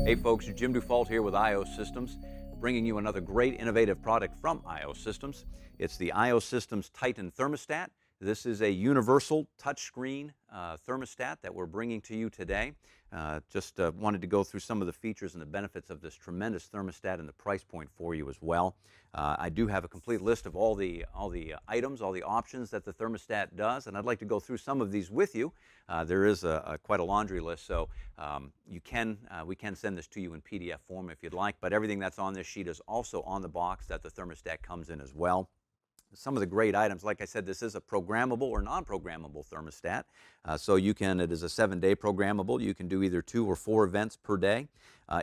Hey folks, Jim Dufault here with IO Systems, bringing you another great innovative product from IO Systems. It's the IO Systems Titan Thermostat. This is a universal touchscreen thermostat that we're bringing to you today. Just wanted to go through some of the features and the benefits of this tremendous thermostat and the price point for you as well. I do have a complete list of all the items, all the options that the thermostat does, and I'd like to go through some of these with you. There is quite a laundry list, so we can send this to you in PDF form if you'd like, but everything that's on this sheet is also on the box that the thermostat comes in as well. Some of the great items, like I said, this is a programmable or non-programmable thermostat. So it is a 7-day programmable. You can do either 2 or 4 events per day.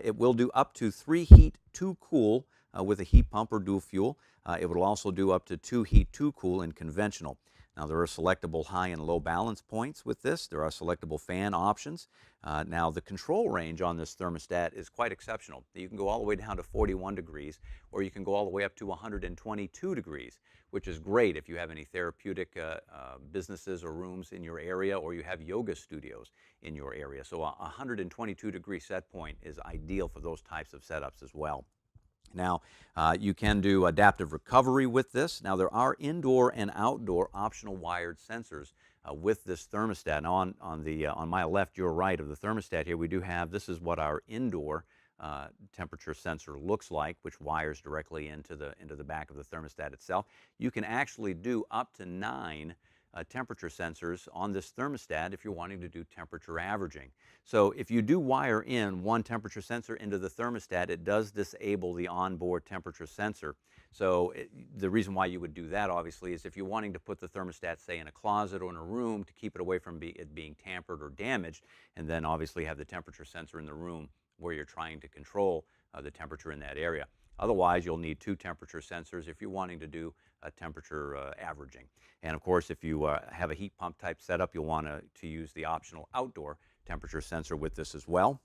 It will do up to 3 heat, 2 cool with a heat pump or dual fuel. It will also do up to 2 heat, 2 cool in conventional. Now there are selectable high and low balance points with this. There are selectable fan options. Now the control range on this thermostat is quite exceptional. You can go all the way down to 41 degrees, or you can go all the way up to 122 degrees, which is great if you have any therapeutic businesses or rooms in your area, or you have yoga studios in your area. So a 122 degree set point is ideal for those types of setups as well. Now, you can do adaptive recovery with this. Now, there are indoor and outdoor optional wired sensors with this thermostat. Now, on my left, your right of the thermostat here, we do have, this is what our indoor temperature sensor looks like, which wires directly into the back of the thermostat itself. You can actually do up to 9 temperature sensors on this thermostat if you're wanting to do temperature averaging. So if you do wire in one temperature sensor into the thermostat, it does disable the onboard temperature sensor. So the reason why you would do that, obviously, is if you're wanting to put the thermostat, say, in a closet or in a room to keep it away from it being tampered or damaged, and then obviously have the temperature sensor in the room where you're trying to control the temperature in that area. Otherwise, you'll need 2 temperature sensors if you're wanting to do temperature averaging. And of course, if you have a heat pump type setup, you'll want to use the optional outdoor temperature sensor with this as well.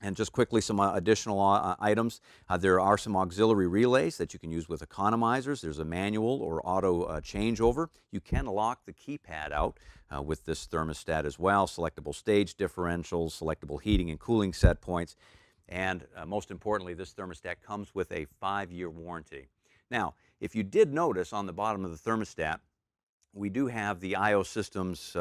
And just quickly, some additional items. There are some auxiliary relays that you can use with economizers. There's a manual or auto changeover. You can lock the keypad out with this thermostat as well. Selectable stage differentials, selectable heating and cooling set points. And most importantly, this thermostat comes with a 5-year warranty. Now, if you did notice on the bottom of the thermostat, we do have the IO Systems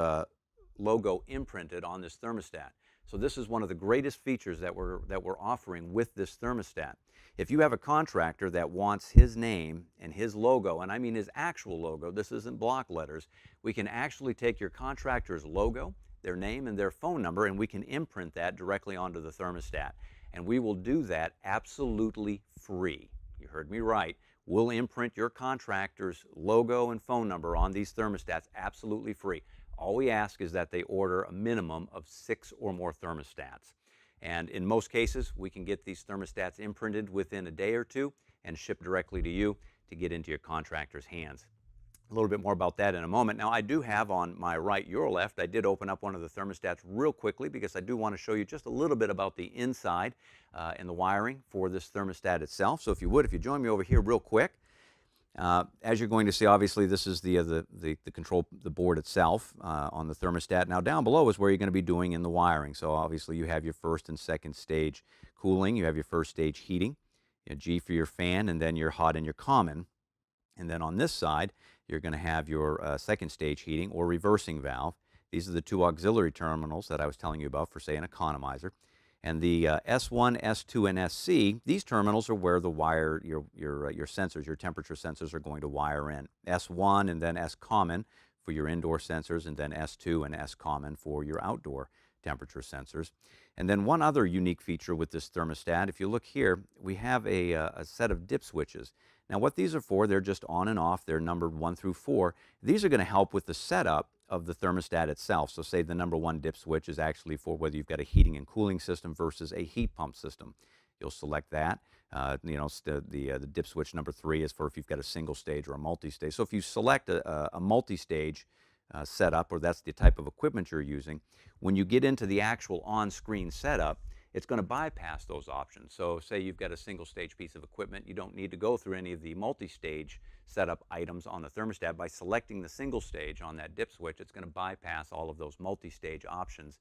logo imprinted on this thermostat. So this is one of the greatest features that we're offering with this thermostat. If you have a contractor that wants his name and his logo, and I mean his actual logo, this isn't block letters, we can actually take your contractor's logo, their name, and their phone number, and we can imprint that directly onto the thermostat. And we will do that absolutely free. You heard me right. We'll imprint your contractor's logo and phone number on these thermostats absolutely free. All we ask is that they order a minimum of 6 or more thermostats. And in most cases, we can get these thermostats imprinted within a day or 2 and shipped directly to you to get into your contractor's hands. A little bit more about that in a moment. Now, I do have on my right, your left, I did open up one of the thermostats real quickly because I do want to show you just a little bit about the inside and the wiring for this thermostat itself. So if you join me over here real quick, as you're going to see, obviously this is the board itself on the thermostat. Now down below is where you're going to be doing in the wiring. So obviously you have your first and second stage cooling, you have your first stage heating, G for your fan, and then your hot and your common. And then on this side, you're going to have your second stage heating or reversing valve. These are the 2 auxiliary terminals that I was telling you about for, say, an economizer. And the S1, S2, and SC, these terminals are where the wire, your sensors, your temperature sensors are going to wire in. S1 and then S common for your indoor sensors, and then S2 and S common for your outdoor temperature sensors. And then one other unique feature with this thermostat, if you look here, we have a set of dip switches. Now what these are for, they're just on and off. They're numbered 1 through 4. These are going to help with the setup of the thermostat itself. So say the number 1 dip switch is actually for whether you've got a heating and cooling system versus a heat pump system. You'll select that. The dip switch number 3 is for if you've got a single stage or a multi-stage. So if you select a multi-stage setup, or that's the type of equipment you're using, when you get into the actual on-screen setup, it's going to bypass those options. So say you've got a single stage piece of equipment, you don't need to go through any of the multi-stage setup items on the thermostat. By selecting the single stage on that dip switch, it's going to bypass all of those multi-stage options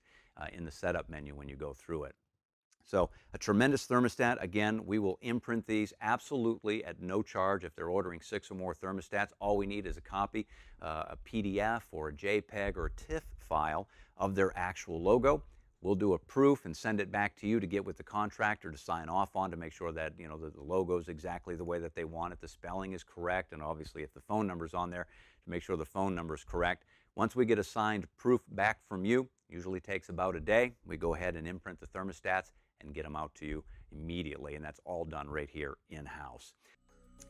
in the setup menu when you go through it. So a tremendous thermostat. Again, we will imprint these absolutely at no charge. If they're ordering 6 or more thermostats, all we need is a copy, a PDF or a JPEG or a TIFF file of their actual logo. We'll do a proof and send it back to you to get with the contractor to sign off on, to make sure that the logo is exactly the way that they want it, the spelling is correct, and obviously if the phone number's on there, to make sure the phone number is correct. Once we get a signed proof back from you, usually takes about a day, we go ahead and imprint the thermostats and get them out to you immediately, and that's all done right here in-house.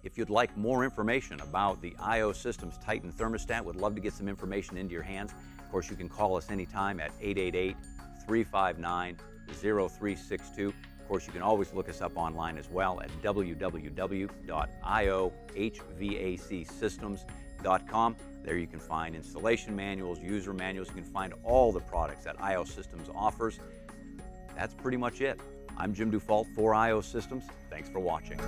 If you'd like more information about the I.O. Systems Titan thermostat, would love to get some information into your hands. Of course, you can call us anytime at 888-359-0362. Of course, you can always look us up online as well at www.iohvacsystems.com. There you can find installation manuals, user manuals. You can find all the products that I.O. Systems offers. That's pretty much it. I'm Jim Dufault for I.O. Systems. Thanks for watching.